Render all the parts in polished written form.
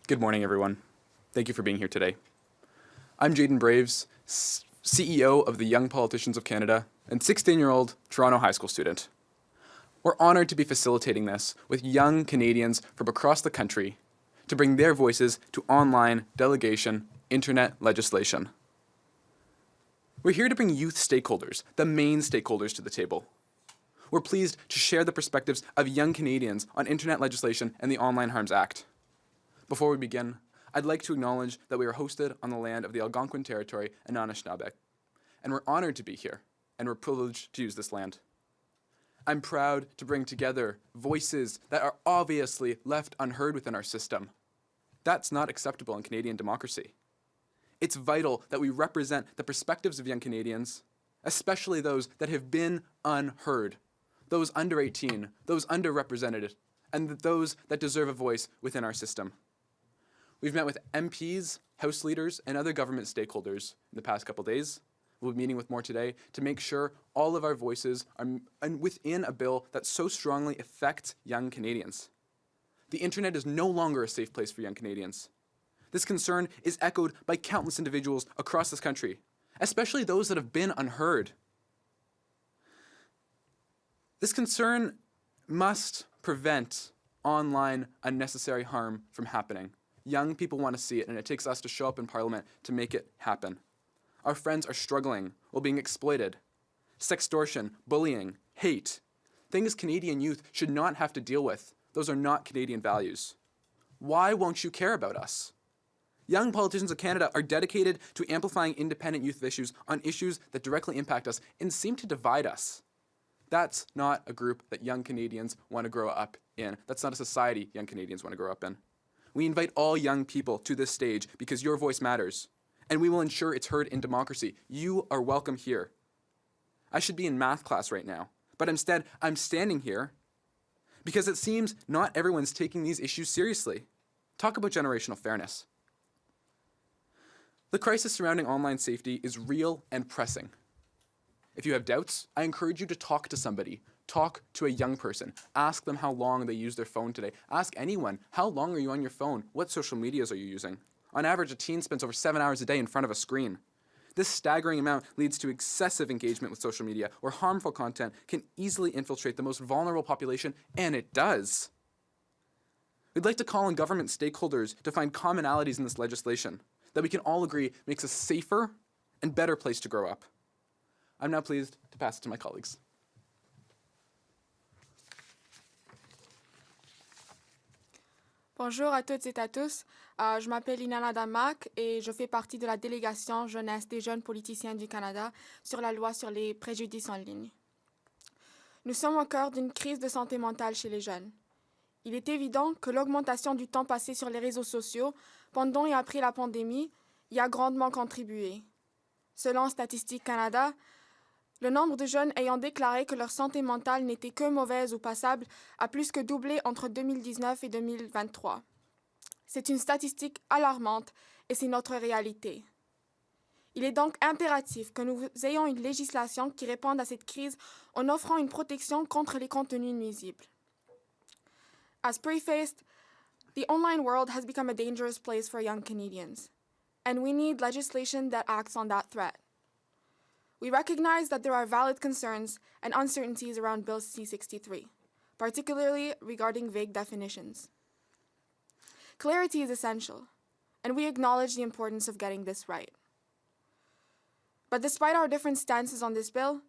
Good morning, everyone. Thank you for being here today. I'm Jaden Braves, CEO of the Young Politicians of Canada and 16-year-old Toronto high school student. We're honored to be facilitating this with young Canadians from across the country to bring their voices to online delegation internet legislation. We're here to bring youth stakeholders, the main stakeholders, to the table. We're pleased to share the perspectives of young Canadians on internet legislation and the Online Harms Act. Before we begin, I'd like to acknowledge that we are hosted on the land of the Algonquin Territory and Anishinaabe, and we're honored to be here, and we're privileged to use this land. I'm proud to bring together voices that are obviously left unheard within our system. That's not acceptable in Canadian democracy. It's vital that we represent the perspectives of young Canadians, especially those that have been unheard, those under 18, those underrepresented, and those that deserve a voice within our system. We've met with MPs, House leaders, and other government stakeholders in the past couple days. We'll be meeting with more today to make sure all of our voices are within a bill that so strongly affects young Canadians. The internet is no longer a safe place for young Canadians. This concern is echoed by countless individuals across this country, especially those that have been unheard. This concern must prevent online unnecessary harm from happening. Young people want to see it, and it takes us to show up in Parliament to make it happen. Our friends are struggling while being exploited. Sextortion, bullying, hate, things Canadian youth should not have to deal with. Those are not Canadian values. Why won't you care about us? Young Politicians of Canada are dedicated to amplifying independent youth issues on issues that directly impact us and seem to divide us. That's not a group that young Canadians want to grow up in. That's not a society young Canadians want to grow up in. We invite all young people to this stage because your voice matters, and we will ensure it's heard in democracy. You are welcome here. I should be in math class right now, but instead I'm standing here because it seems not everyone's taking these issues seriously. Talk about generational fairness. The crisis surrounding online safety is real and pressing. If you have doubts, I encourage you to talk to somebody. Talk to a young person. Ask them how long they use their phone today. Ask anyone, how long are you on your phone? What social medias are you using? On average, a teen spends over 7 hours a day in front of a screen. This staggering amount leads to excessive engagement with social media, where harmful content can easily infiltrate the most vulnerable population, and it does. We'd like to call on government stakeholders to find commonalities in this legislation that we can all agree makes a safer and better place to grow up. I'm now pleased to pass it to my colleagues. Bonjour à toutes et à tous. Je m'appelle Inanna Damak et je fais partie de la délégation jeunesse des jeunes politiciens du Canada sur la loi sur les préjudices en ligne. Nous sommes au cœur d'une crise de santé mentale chez les jeunes. Il est évident que l'augmentation du temps passé sur les réseaux sociaux pendant et après la pandémie y a grandement contribué. Selon Statistique Canada, le nombre de jeunes ayant déclaré que leur santé mentale n'était que mauvaise ou passable a plus que doublé entre 2019 et 2023. C'est une statistique alarmante et c'est notre réalité. Il est donc impératif que nous ayons une législation qui réponde à cette crise en offrant une protection contre les contenus nuisibles. As prefaced, the online world has become a dangerous place for young Canadians, and we need legislation that acts on that threat. We recognize that there are valid concerns and uncertainties around Bill C-63, particularly regarding vague definitions. Clarity is essential, and we acknowledge the importance of getting this right. But despite our different stances on this bill,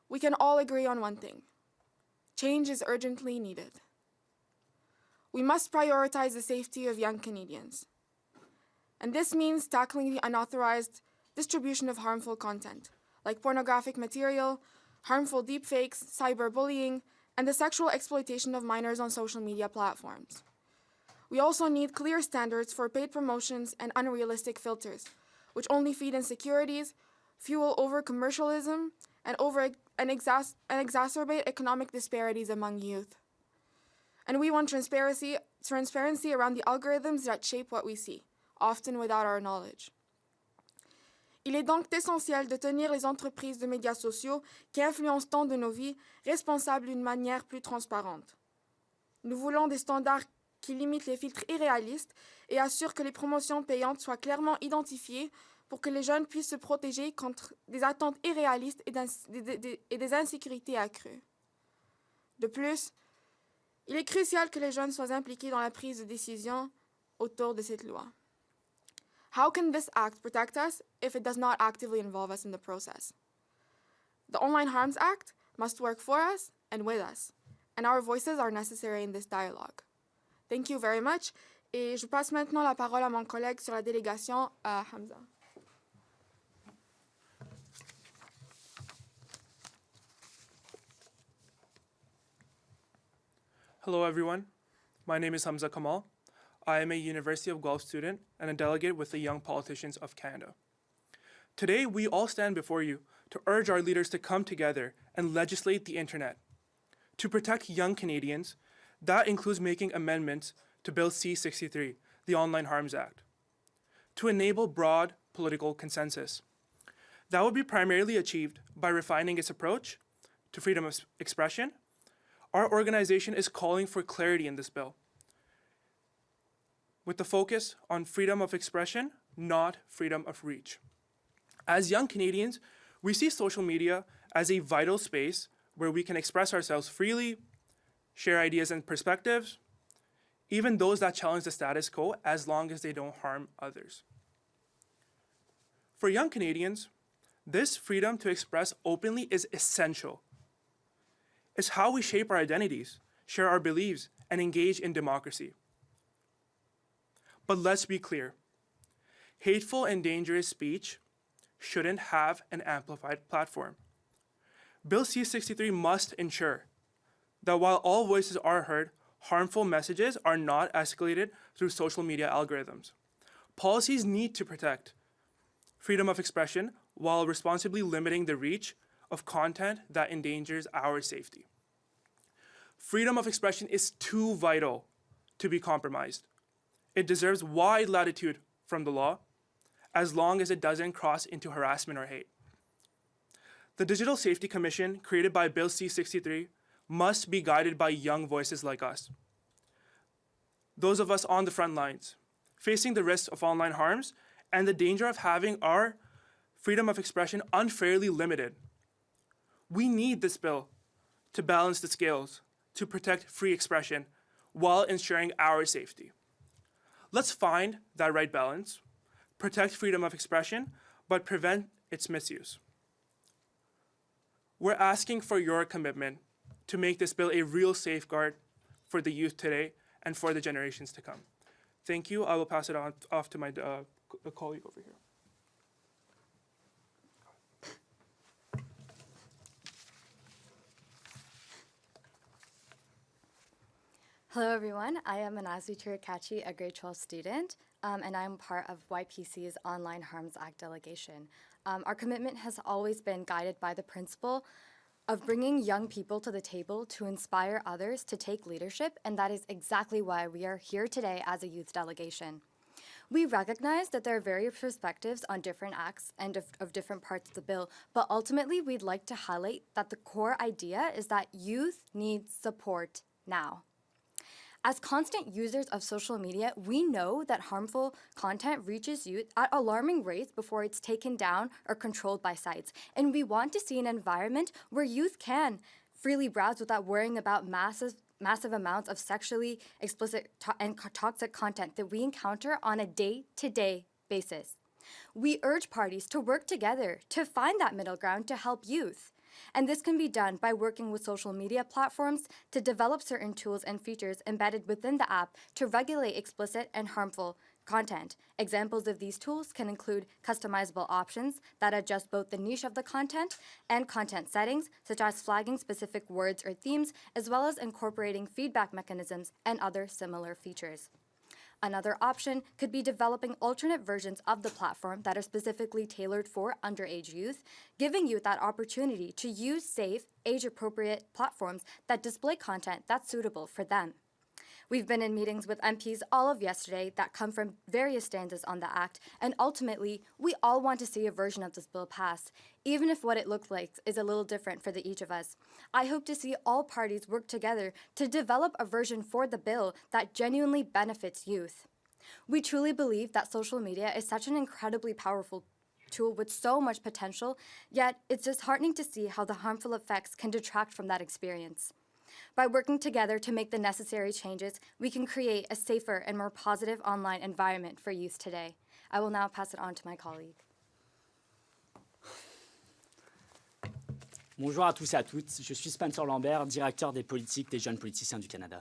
we can all agree on one thing. Change is urgently needed. We must prioritize the safety of young Canadians. And this means tackling the unauthorized distribution of harmful content, like pornographic material, harmful deepfakes, cyberbullying, and the sexual exploitation of minors on social media platforms. We also need clear standards for paid promotions and unrealistic filters, which only feed insecurities, fuel over-commercialism, and exacerbate economic disparities among youth. And we want transparency around the algorithms that shape what we see, often without our knowledge. Il est donc essentiel de tenir les entreprises de médias sociaux qui influencent tant de nos vies responsables d'une manière plus transparente. Nous voulons des standards qui limite les filtres irréalistes et assure que les promotions payantes soient clairement identifiées pour que les jeunes puissent se protéger contre des attentes irréalistes et des insécurités accrues. De plus, il est crucial que les jeunes soient impliqués dans la prise de décision autour de cette loi. How can this act protect us if it does not actively involve us in the process? The Online Harms Act must work for us and with us, and our voices are necessary in this dialogue. Thank you very much, et je passe maintenant la parole à mon collègue sur la délégation, Hamza. Hello everyone, my name is Hamza Kamal. I am a University of Guelph student and a delegate with the Young Politicians of Canada. Today, we all stand before you to urge our leaders to come together and legislate the internet. To protect young Canadians, that includes making amendments to Bill C-63, the Online Harms Act, to enable broad political consensus. That would be primarily achieved by refining its approach to freedom of expression. Our organization is calling for clarity in this bill, with the focus on freedom of expression, not freedom of reach. As young Canadians, we see social media as a vital space where we can express ourselves freely, share ideas and perspectives, even those that challenge the status quo, as long as they don't harm others. For young Canadians, this freedom to express openly is essential. It's how we shape our identities, share our beliefs, and engage in democracy. But let's be clear. Hateful and dangerous speech shouldn't have an amplified platform. Bill C-63 must ensure that while all voices are heard, harmful messages are not escalated through social media algorithms. Policies need to protect freedom of expression while responsibly limiting the reach of content that endangers our safety. Freedom of expression is too vital to be compromised. It deserves wide latitude from the law, as long as it doesn't cross into harassment or hate. The Digital Safety Commission, created by Bill C-63, must be guided by young voices like us. Those of us on the front lines, facing the risks of online harms and the danger of having our freedom of expression unfairly limited. We need this bill to balance the scales, to protect free expression, while ensuring our safety. Let's find that right balance, protect freedom of expression, but prevent its misuse. We're asking for your commitment to make this bill a real safeguard for the youth today and for the generations to come. Thank you. I will pass it off to my colleague over here. Hello everyone, I am Anazu Tirakachi, a grade 12 student, and I'm part of YPC's Online Harms Act delegation. Our commitment has always been guided by the principle of bringing young people to the table to inspire others to take leadership, and that is exactly why we are here today as a youth delegation. We recognize that there are various perspectives on different acts and of different parts of the bill, but ultimately we'd like to highlight that the core idea is that youth needs support now. As constant users of social media, we know that harmful content reaches youth at alarming rates before it's taken down or controlled by sites. And we want to see an environment where youth can freely browse without worrying about massive amounts of sexually explicit and toxic content that we encounter on a day-to-day basis. We urge parties to work together to find that middle ground to help youth. And this can be done by working with social media platforms to develop certain tools and features embedded within the app to regulate explicit and harmful content. Examples of these tools can include customizable options that adjust both the niche of the content and content settings, such as flagging specific words or themes, as well as incorporating feedback mechanisms and other similar features. Another option could be developing alternate versions of the platform that are specifically tailored for underage youth, giving youth that opportunity to use safe, age-appropriate platforms that display content that's suitable for them. We've been in meetings with MPs all of yesterday that come from various stances on the Act, and ultimately, we all want to see a version of this bill pass, even if what it looks like is a little different for each of us. I hope to see all parties work together to develop a version for the bill that genuinely benefits youth. We truly believe that social media is such an incredibly powerful tool with so much potential, yet it's disheartening to see how the harmful effects can detract from that experience. By working together to make the necessary changes, we can create a safer and more positive online environment for youth today. I will now pass it on to my colleague. Bonjour à tous et à toutes, je suis Spencer Lambert, directeur des politiques des jeunes politiciens du Canada.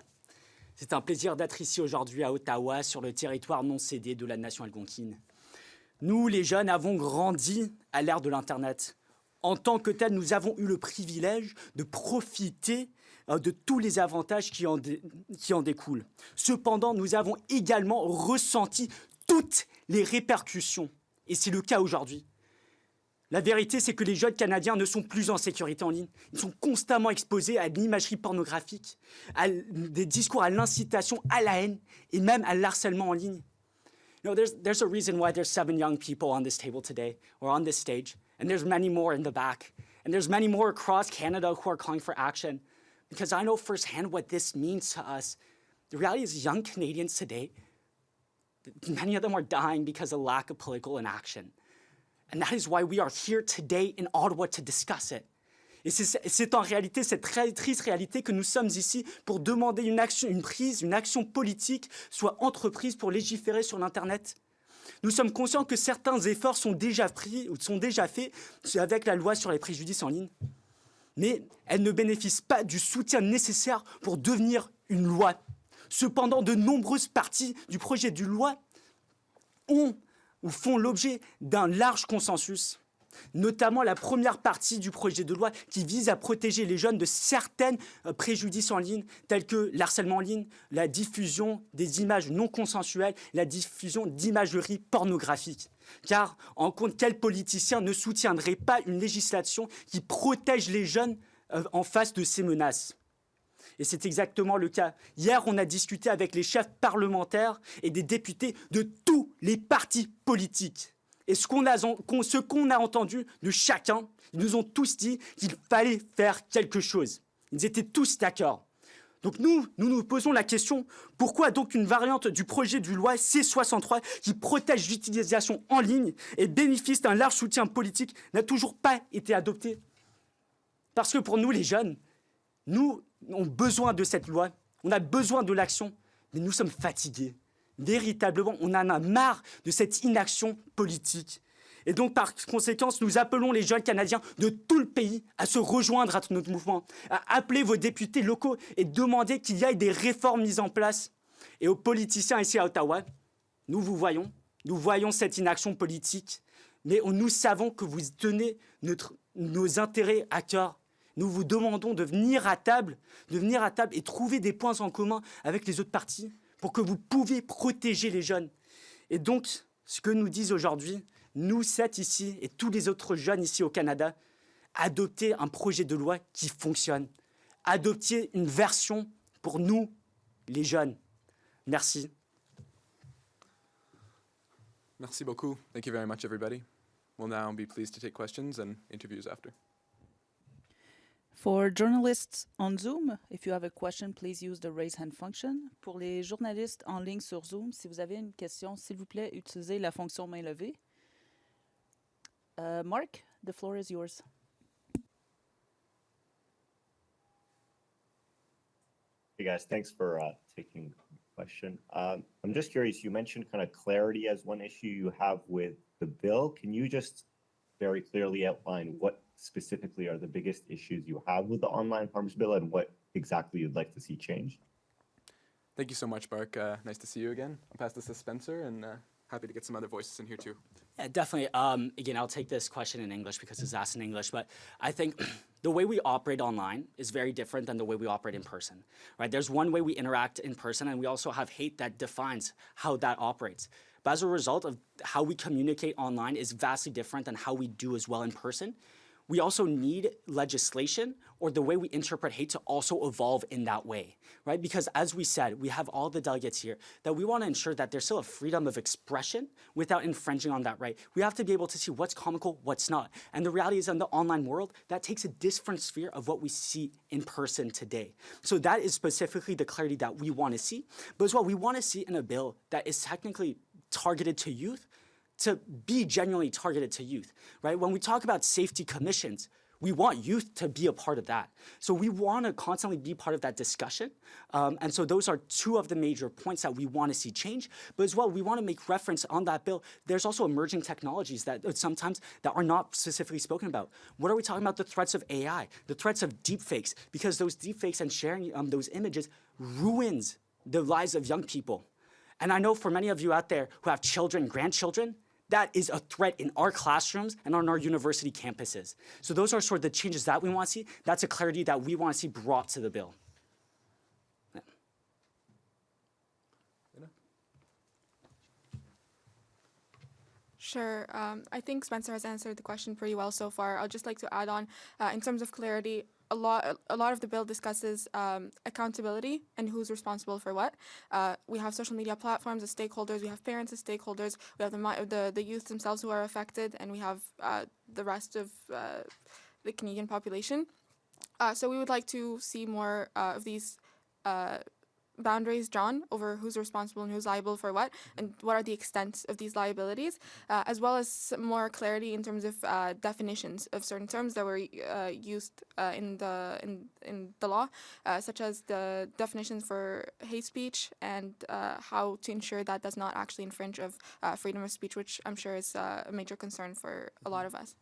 C'est un plaisir d'être ici aujourd'hui à Ottawa, sur le territoire non cédé de la nation algonquine. Nous, les jeunes, avons grandi à l'ère de l'Internet. En tant que tel, nous avons eu le privilège de profiter de tous les avantages qui en découlent. Cependant, nous avons également ressenti toutes les répercussions. Et c'est le cas aujourd'hui. La vérité, c'est que les jeunes Canadiens ne sont plus en sécurité en ligne. Ils sont constamment exposés à l'imagerie pornographique, à des discours à l'incitation, à la haine et même à l'harcèlement en ligne. You know, there's a reason why there's 7 young people on this table today, or on this stage, and there's many more in the back. And there's many more across Canada who are calling for action. Because I know firsthand what this means to us. The reality is young Canadians today, many of them are dying because of lack of political inaction. And that is why we are here today in Ottawa to discuss it. Et c'est en réalité cette très triste réalité que nous sommes ici pour demander une action politique soit entreprise pour légiférer sur l'Internet. Nous sommes conscients que certains efforts sont déjà faits avec la loi sur les préjudices en ligne. Mais elle ne bénéficie pas du soutien nécessaire pour devenir une loi. Cependant, de nombreuses parties du projet de loi font l'objet d'un large consensus, notamment la première partie du projet de loi qui vise à protéger les jeunes de certains préjudices en ligne, tels que l'harcèlement en ligne, la diffusion des images non consensuelles, la diffusion d'imagerie pornographique. Car, en compte, quel politicien ne soutiendrait pas une législation qui protège les jeunes en face de ces menaces ? Et c'est exactement le cas. Hier, on a discuté avec les chefs parlementaires et des députés de tous les partis politiques. Et ce qu'on a entendu de chacun, ils nous ont tous dit qu'il fallait faire quelque chose. Ils étaient tous d'accord. Donc nous posons la question, pourquoi donc une variante du projet de loi C63 qui protège l'utilisation en ligne et bénéficie d'un large soutien politique n'a toujours pas été adoptée? Parce que pour nous, les jeunes, nous avons besoin de cette loi, on a besoin de l'action, mais nous sommes fatigués. Véritablement, on en a marre de cette inaction politique. Et donc, par conséquent, nous appelons les jeunes Canadiens de tout le pays à se rejoindre à notre mouvement, à appeler vos députés locaux et demander qu'il y ait des réformes mises en place. Et aux politiciens ici à Ottawa, nous voyons cette inaction politique, mais nous savons que vous tenez nos intérêts à cœur. Nous vous demandons de venir à table et trouver des points en commun avec les autres partis pour que vous puissiez protéger les jeunes. Et donc, ce que nous disons aujourd'hui, nous 7 ici et tous les autres jeunes ici au Canada, adopter un projet de loi qui fonctionne. Adopter une version pour nous, les jeunes. Merci. Merci beaucoup. Thank you very much, everybody. We'll now be pleased to take questions and interviews after. For journalists on Zoom, if you have a question, please use the raise hand function. Pour les journalistes en ligne sur Zoom, si vous avez une question, s'il vous plaît, utilisez la fonction main levée. Mark, the floor is yours. Hey guys, thanks for taking the question. I'm just curious, you mentioned kind of clarity as one issue you have with the bill. Can you just very clearly outline what specifically are the biggest issues you have with the online harms bill and what exactly you'd like to see changed? Thank you so much, Bark. Nice to see you again. I'll pass this to Spencer, and happy to get some other voices in here too. Yeah, definitely. Again, I'll take this question in English because it's asked in English, but I think the way we operate online is very different than the way we operate in person, right? There's one way we interact in person, and we also have hate that defines how that operates. But as a result of how we communicate online is vastly different than how we do as well in person. we also need legislation or the way we interpret hate to also evolve in that way, right? Because as we said, we have all the delegates here, that we want to ensure that there's still a freedom of expression without infringing on that right. We have to be able to see what's comical, what's not. And the reality is in the online world, that takes a different sphere of what we see in person today. So that is specifically the clarity that we want to see. But as well, we want to see in a bill that is technically targeted to youth, to be genuinely targeted to youth, right? When we talk about safety commissions, we want youth to be a part of that. So we want to constantly be part of that discussion. And so those are two of the major points that we want to see change. But as well, we want to make reference on that bill. There's also emerging technologies that sometimes that are not specifically spoken about. What are we talking about? The threats of AI, the threats of deepfakes, because those deepfakes and sharing those images ruins the lives of young people. And I know for many of you out there who have children, grandchildren, that is a threat in our classrooms and on our university campuses. So those are sort of the changes that we want to see. That's a clarity that we want to see brought to the bill. Yeah. Sure. I think Spencer has answered the question pretty well so far. I'd just like to add on, in terms of clarity, a lot of the bill discusses accountability and who's responsible for what. We have social media platforms as stakeholders, we have parents as stakeholders, we have the youth themselves who are affected, and we have the rest of the Canadian population. So we would like to see more of these boundaries drawn over who's responsible and who's liable for what, and what are the extent of these liabilities, as well as some more clarity in terms of definitions of certain terms that were used in the law, such as the definitions for hate speech and how to ensure that does not actually infringe of freedom of speech, which I'm sure is a major concern for a lot of us.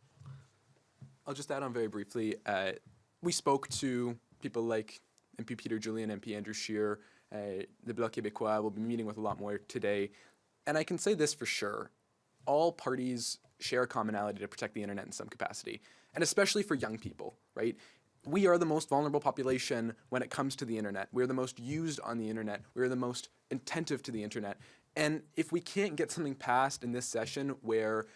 I'll just add on very briefly. We spoke to people like MP Peter Julian, MP Andrew Scheer. The Bloc Québécois will be meeting with a lot more today. And I can say this for sure. All parties share a commonality to protect the internet in some capacity, and especially for young people, right? We are the most vulnerable population when it comes to the internet. We're the most used on the internet. We're the most attentive to the internet. And if we can't get something passed in this session where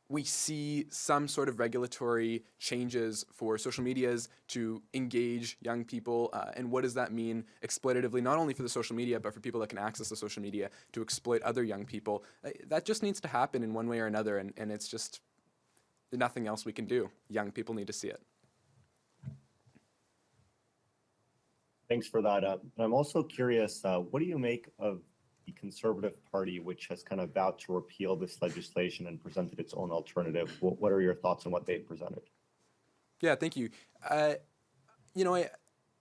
we see some sort of regulatory changes for social medias to engage young people, and what does that mean exploitatively, not only for the social media, but for people that can access the social media to exploit other young people. That just needs to happen in one way or another, and it's just nothing else we can do. Young people need to see it. Thanks for that. I'm also curious, what do you make of the Conservative Party, which has kind of vowed to repeal this legislation and presented its own alternative? What are your thoughts on what they presented? Yeah, thank you. You know,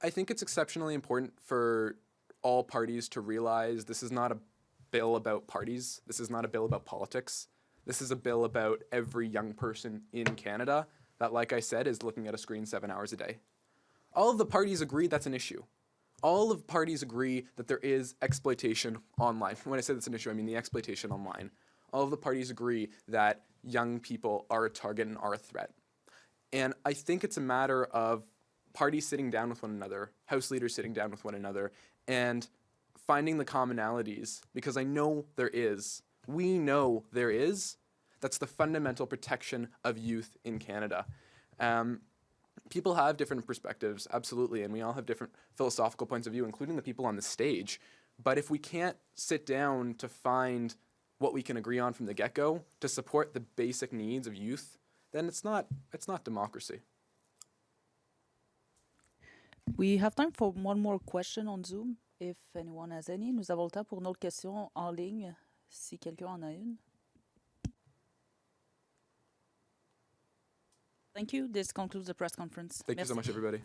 I think it's exceptionally important for all parties to realize this is not a bill about parties. This is not a bill about politics. This is a bill about every young person in Canada that, like I said, is looking at a screen 7 hours a day. All of the parties agree that's an issue. All of the parties agree that there is exploitation online. When I say that's an issue, I mean the exploitation online. All of the parties agree that young people are a target and are a threat. And I think it's a matter of parties sitting down with one another, House leaders sitting down with one another, and finding the commonalities, because I know there is. We know there is. That's the fundamental protection of youth in Canada. People have different perspectives, absolutely, and we all have different philosophical points of view, including the people on the stage. But if we can't sit down to find what we can agree on from the get-go to support the basic needs of youth, then it's not democracy. We have time for one more question on Zoom, if anyone has any. Nous avons le temps pour une autre question en ligne, si quelqu'un en a une. Thank you. This concludes the press conference. Thank you so much, everybody.